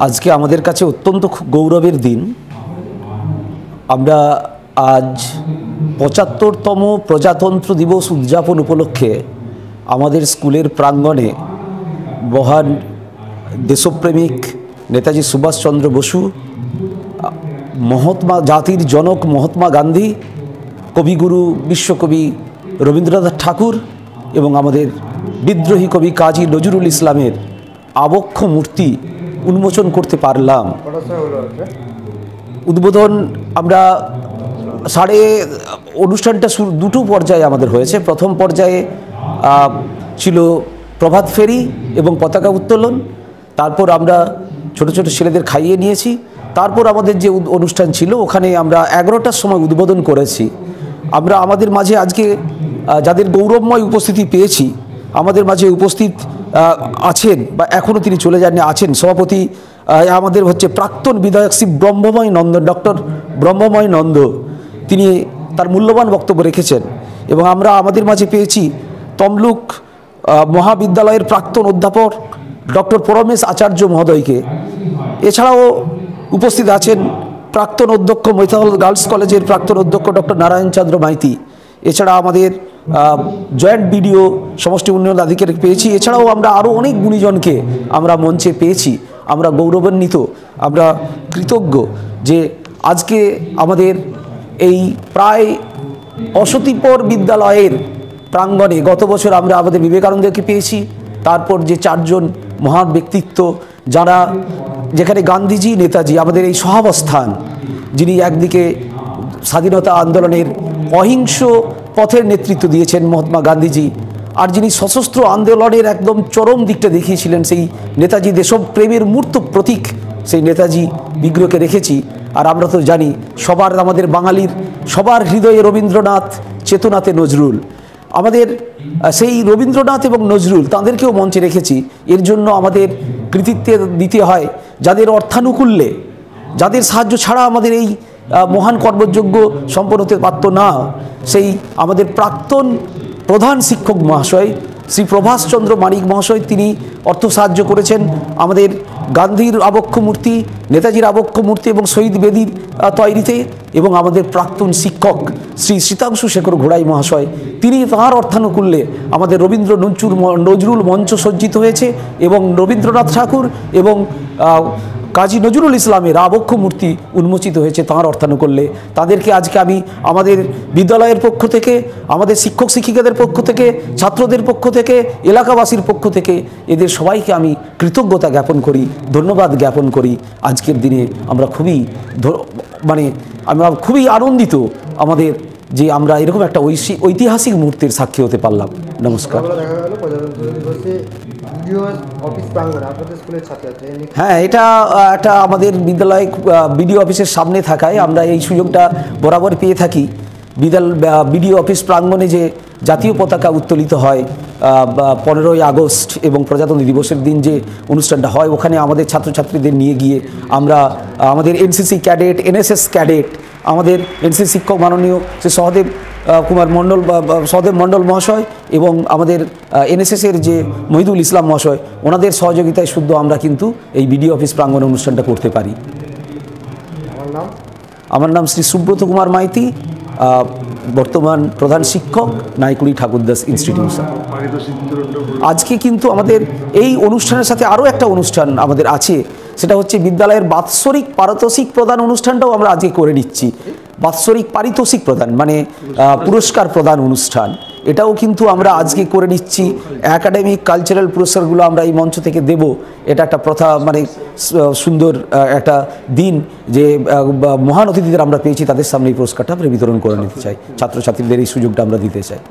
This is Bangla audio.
আজকে আমাদের কাছে অত্যন্ত গৌরবের দিন। আমরা আজ ৭৫তম প্রজাতন্ত্র দিবস উদযাপন উপলক্ষে আমাদের স্কুলের প্রাঙ্গণে মহান দেশপ্রেমিক নেতাজি সুভাষচন্দ্র বসু, জাতির জনক মহাত্মা গান্ধী, কবিগুরু বিশ্বকবি রবীন্দ্রনাথ ঠাকুর এবং আমাদের বিদ্রোহী কবি কাজী নজরুল ইসলামের আবক্ষ মূর্তি উন্মোচন করতে পারলাম। উদ্বোধন আমরা অনুষ্ঠানটা দুটো পর্যায়ে আমাদের হয়েছে। প্রথম পর্যায়ে ছিল প্রভাত ফেরি এবং পতাকা উত্তোলন। তারপর আমরা ছোট ছোট ছেলেদের খাইয়ে নিয়েছি। তারপর আমাদের যে অনুষ্ঠান ছিল ওখানে আমরা 11টার সময় উদ্বোধন করেছি। আমরা আমাদের মাঝে আজকে যাদের গৌরবময় উপস্থিতি পেয়েছি, আমাদের মাঝে উপস্থিত আছেন বা এখনও তিনি চলে যাননি, আছেন সভাপতি আমাদের হচ্ছে প্রাক্তন বিধায়ক শ্রী ব্রহ্মময় নন্দ, ডক্টর ব্রহ্মময় নন্দ। তিনি তার মূল্যবান বক্তব্য রেখেছেন। এবং আমরা আমাদের মাঝে পেয়েছি তমলুক মহাবিদ্যালয়ের প্রাক্তন অধ্যাপক ডক্টর পরমেশ আচার্য মহোদয়কে। এছাড়াও উপস্থিত আছেন প্রাক্তন অধ্যক্ষ মৈথাল গার্লস কলেজের প্রাক্তন অধ্যক্ষ ডক্টর নারায়ণ চন্দ্র মাইতি। এছাড়া আমাদের জয়েন্ট বিডিও সমষ্টি উন্নয়ন আধিকারিক পেয়েছি। এছাড়াও আমরা আরও অনেক গুণীজনকে আমরা মঞ্চে পেয়েছি। আমরা গৌরবান্বিত, আমরা কৃতজ্ঞ যে আজকে আমাদের এই প্রায় অশতিপর বিদ্যালয়ের প্রাঙ্গণে গত বছর আমরা আমাদের বিবেকানন্দকে পেয়েছি। তারপর যে 4 জন মহান ব্যক্তিত্ব, যারা যেখানে গান্ধীজি নেতাজি আমাদের এই সহাবস্থান, যিনি একদিকে স্বাধীনতা আন্দোলনের অহিংস পথের নেতৃত্ব দিয়েছেন মহাত্মা গান্ধীজি, আর যিনি সশস্ত্র আন্দোলনের একদম চরম দিকটা দেখিয়েছিলেন সেই নেতাজি দেশপ্রেমের মূর্ত প্রতীক সেই নেতাজি বিগ্রহকে রেখেছি। আর আমরা তো জানি সবার, আমাদের বাঙালির সবার হৃদয়ে রবীন্দ্রনাথ, চেতনাতে নজরুল। আমাদের সেই রবীন্দ্রনাথ এবং নজরুল তাঁদেরকেও মঞ্চে রেখেছি। এর জন্য আমাদের কৃতিত্ব দিতে হয় যাদের অর্থানুকূল্যে, যাদের সাহায্য ছাড়া আমাদের এই মহান কর্মযজ্ঞ সম্পন্ন হতে পারত না। সেই আমাদের প্রাক্তন প্রধান শিক্ষক মহাশয় শ্রী প্রভাষচন্দ্র মানিক মহাশয়, তিনি অর্থ সাহায্য করেছেন আমাদের গান্ধীর আবক্ষ মূর্তি, নেতাজির আবক্ষ মূর্তি এবং শহীদ বেদির তৈরিতে। এবং আমাদের প্রাক্তন শিক্ষক শ্রী শীতাংশু শেখর ঘোড়াই মহাশয়, তিনি তাঁর অর্থানুকূল্যে আমাদের নজরুল মঞ্চ সজ্জিত হয়েছে এবং রবীন্দ্রনাথ ঠাকুর এবং কাজী নজরুল ইসলামের আবক্ষ মূর্তি উন্মোচিত হয়েছে তাঁর অর্থানুকূল্যে। তাদেরকে আজকে আমি আমাদের বিদ্যালয়ের পক্ষ থেকে, আমাদের শিক্ষক শিক্ষিকাদের পক্ষ থেকে, ছাত্রদের পক্ষ থেকে, এলাকাবাসীর পক্ষ থেকে এদের সবাইকে আমি কৃতজ্ঞতা জ্ঞাপন করি, ধন্যবাদ জ্ঞাপন করি। আজকের দিনে আমরা খুবই আনন্দিত আমাদের যে আমরা এরকম একটা ঐতিহাসিক মুহূর্তের সাক্ষী হতে পারলাম। নমস্কার। হ্যাঁ, এটা একটা আমাদের বিদ্যালয় বিডিও অফিসের সামনে থাকায় আমরা এই সুযোগটা বরাবর পেয়ে থাকি। বিডিও অফিস প্রাঙ্গণে যে জাতীয় পতাকা উত্তোলিত হয় 15ই আগস্ট এবং প্রজাতন্ত্র দিবসের দিন যে অনুষ্ঠানটা হয়, ওখানে আমাদের ছাত্রছাত্রীদের নিয়ে গিয়ে আমরা আমাদের এনসিসি ক্যাডেট, এনএসএস ক্যাডেট, আমাদের এনসিসি শিক্ষক মাননীয় শ্রী সহদেব মণ্ডল মহাশয় এবং আমাদের এনএসএসের যে মহিদুল ইসলাম মহাশয়, ওনাদের সহযোগিতায় শুদ্ধ আমরা কিন্তু এই বিডিও অফিস প্রাঙ্গণে অনুষ্ঠানটা করতে পারি। আমার নাম শ্রী সুব্রত কুমার মাইতি, বর্তমান প্রধান শিক্ষক, নাইকুড়ি ঠাকুরদাস ইনস্টিটিউশন। আজকে কিন্তু আমাদের এই অনুষ্ঠানের সাথে আরও একটা অনুষ্ঠান আমাদের আছে, সেটা হচ্ছে বিদ্যালয়ের বাৎসরিক পারিতোষিক প্রদান অনুষ্ঠানটাও আমরা আজকে করে নিচ্ছি। বাৎসরিক পারিতোষিক প্রদান মানে পুরস্কার প্রদান অনুষ্ঠান, এটাও কিন্তু আমরা আজকে করে নিচ্ছি। একাডেমিক কালচারাল পুরস্কারগুলো আমরা এই মঞ্চ থেকে দেব। এটা একটা প্রথা, মানে সুন্দর একটা দিন যে মহান অতিথিদের আমরা পেয়েছি, তাদের সামনে এই পুরস্কারটা আমরা বিতরণ করে নিতে চাই, ছাত্রছাত্রীদের এই সুযোগটা আমরা দিতে চাই।